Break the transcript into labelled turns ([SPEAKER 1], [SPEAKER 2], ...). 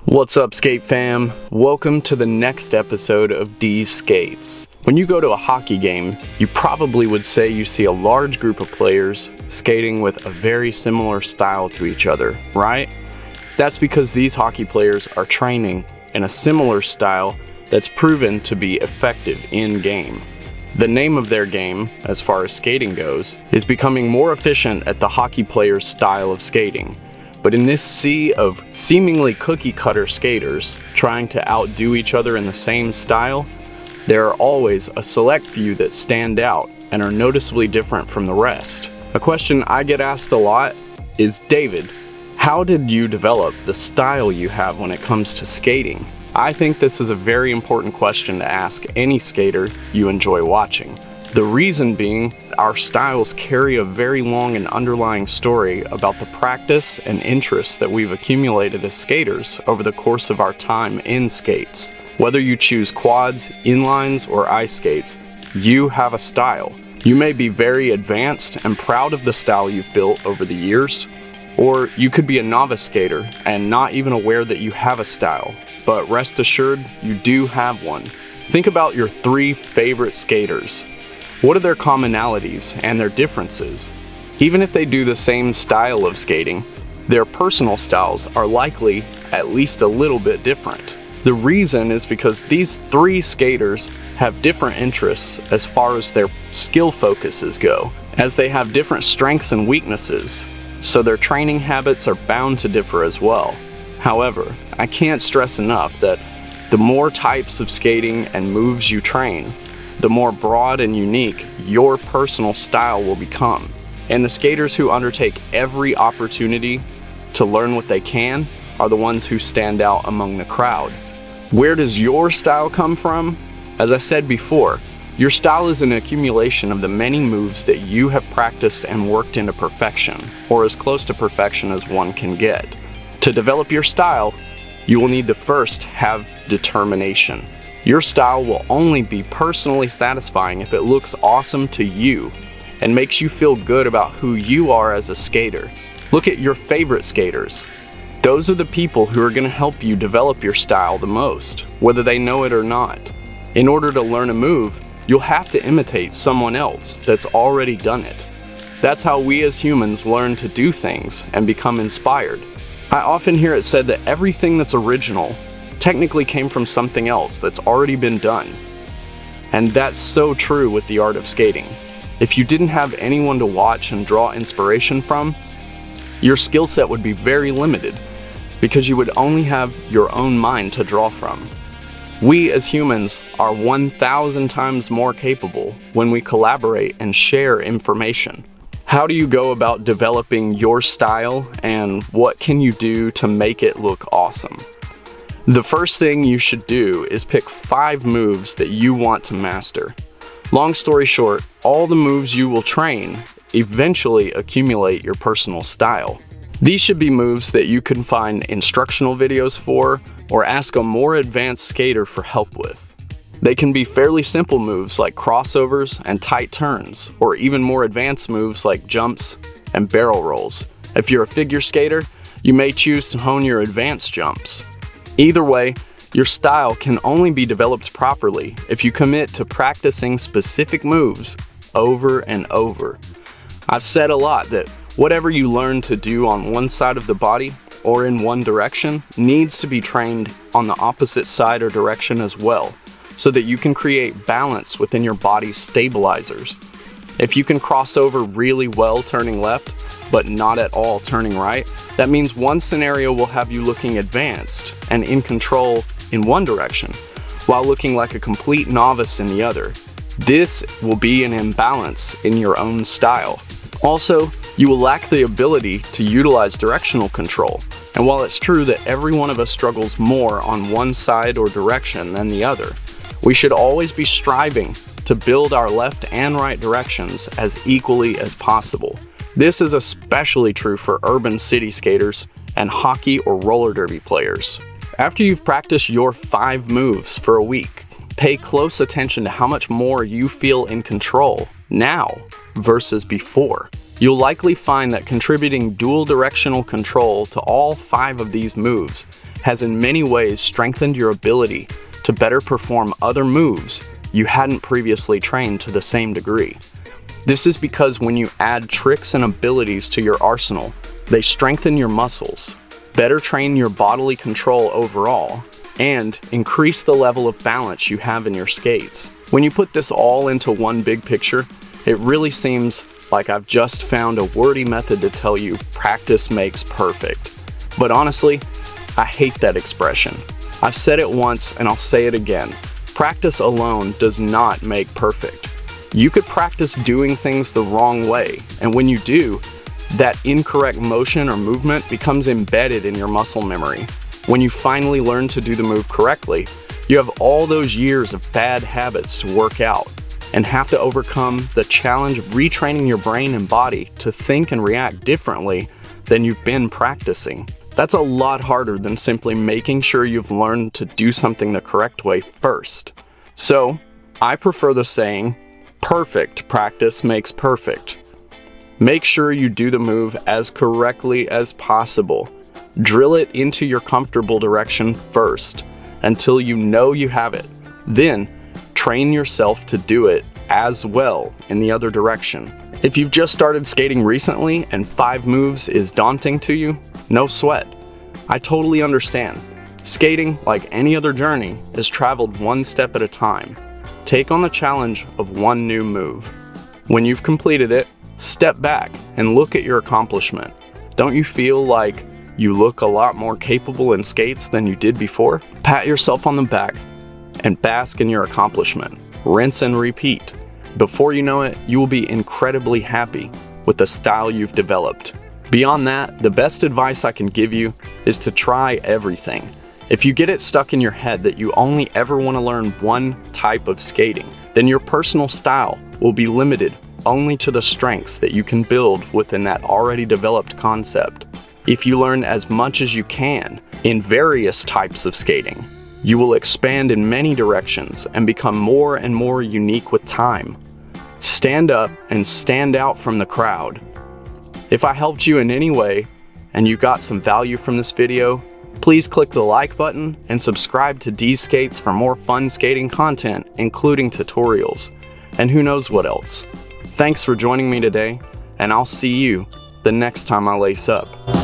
[SPEAKER 1] What's up, skate fam? Welcome to the next episode of Deez Skates. When you go to a hockey game, you probably would say you see a large group of players skating with a very similar style to each other, right? That's because these hockey players are training in a similar style that's proven to be effective in-game. The name of their game, as far as skating goes, is becoming more efficient at the hockey player's style of skating. But in this sea of seemingly cookie-cutter skaters trying to outdo each other in the same style, there are always a select few that stand out and are noticeably different from the rest. A question I get asked a lot is, David, how did you develop the style you have when it comes to skating? I think this is a very important question to ask any skater you enjoy watching. The reason being, our styles carry a very long and underlying story about the practice and interests that we've accumulated as skaters over the course of our time in skates. Whether you choose quads, inlines, or ice skates, you have a style. You may be very advanced and proud of the style you've built over the years, or you could be a novice skater and not even aware that you have a style, but rest assured, you do have one. Think about your 3 favorite skaters. What are their commonalities and their differences? Even if they do the same style of skating, their personal styles are likely at least a little bit different. The reason is because these 3 skaters have different interests as far as their skill focuses go, as they have different strengths and weaknesses, so their training habits are bound to differ as well. However, I can't stress enough that the more types of skating and moves you train, the more broad and unique your personal style will become. And the skaters who undertake every opportunity to learn what they can are the ones who stand out among the crowd. Where does your style come from? As I said before, your style is an accumulation of the many moves that you have practiced and worked into perfection, or as close to perfection as one can get. To develop your style, you will need to first have determination. Your style will only be personally satisfying if it looks awesome to you and makes you feel good about who you are as a skater. Look at your favorite skaters. Those are the people who are going to help you develop your style the most, whether they know it or not. In order to learn a move, you'll have to imitate someone else that's already done it. That's how we as humans learn to do things and become inspired. I often hear it said that everything that's original technically came from something else that's already been done. And that's so true with the art of skating. If you didn't have anyone to watch and draw inspiration from, your skill set would be very limited because you would only have your own mind to draw from. We as humans are 1,000 times more capable when we collaborate and share information. How do you go about developing your style, and what can you do to make it look awesome? The first thing you should do is pick 5 moves that you want to master. Long story short, all the moves you will train eventually accumulate your personal style. These should be moves that you can find instructional videos for or ask a more advanced skater for help with. They can be fairly simple moves like crossovers and tight turns, or even more advanced moves like jumps and barrel rolls. If you're a figure skater, you may choose to hone your advanced jumps. Either way, your style can only be developed properly if you commit to practicing specific moves over and over. I've said a lot that whatever you learn to do on one side of the body or in one direction needs to be trained on the opposite side or direction as well, so that you can create balance within your body's stabilizers. If you can cross over really well turning left, but not at all turning right, that means one scenario will have you looking advanced and in control in one direction, while looking like a complete novice in the other. This will be an imbalance in your own style. Also, you will lack the ability to utilize directional control. And while it's true that every one of us struggles more on one side or direction than the other, we should always be striving to build our left and right directions as equally as possible. This is especially true for urban city skaters and hockey or roller derby players. After you've practiced your 5 moves for a week, pay close attention to how much more you feel in control now versus before. You'll likely find that contributing dual directional control to all 5 of these moves has in many ways strengthened your ability to better perform other moves you hadn't previously trained to the same degree. This is because when you add tricks and abilities to your arsenal, they strengthen your muscles, better train your bodily control overall, and increase the level of balance you have in your skates. When you put this all into one big picture, it really seems like I've just found a wordy method to tell you practice makes perfect. But honestly, I hate that expression. I've said it once and I'll say it again. Practice alone does not make perfect. You could practice doing things the wrong way, and when you do, that incorrect motion or movement becomes embedded in your muscle memory. When you finally learn to do the move correctly, you have all those years of bad habits to work out and have to overcome the challenge of retraining your brain and body to think and react differently than you've been practicing. That's a lot harder than simply making sure you've learned to do something the correct way first. So, I prefer the saying, perfect practice makes perfect. Make sure you do the move as correctly as possible. Drill it into your comfortable direction first until you know you have it. Then, train yourself to do it as well in the other direction. If you've just started skating recently and 5 moves is daunting to you, no sweat. I totally understand. Skating, like any other journey, is traveled one step at a time. Take on the challenge of one new move. When you've completed it, step back and look at your accomplishment. Don't you feel like you look a lot more capable in skates than you did before? Pat yourself on the back and bask in your accomplishment. Rinse and repeat. Before you know it, you will be incredibly happy with the style you've developed. Beyond that, the best advice I can give you is to try everything. If you get it stuck in your head that you only ever want to learn one type of skating, then your personal style will be limited only to the strengths that you can build within that already developed concept. If you learn as much as you can in various types of skating, you will expand in many directions and become more and more unique with time. Stand up and stand out from the crowd. If I helped you in any way and you got some value from this video, please click the like button and subscribe to Deez Skates for more fun skating content, including tutorials, and who knows what else. Thanks for joining me today, and I'll see you the next time I lace up.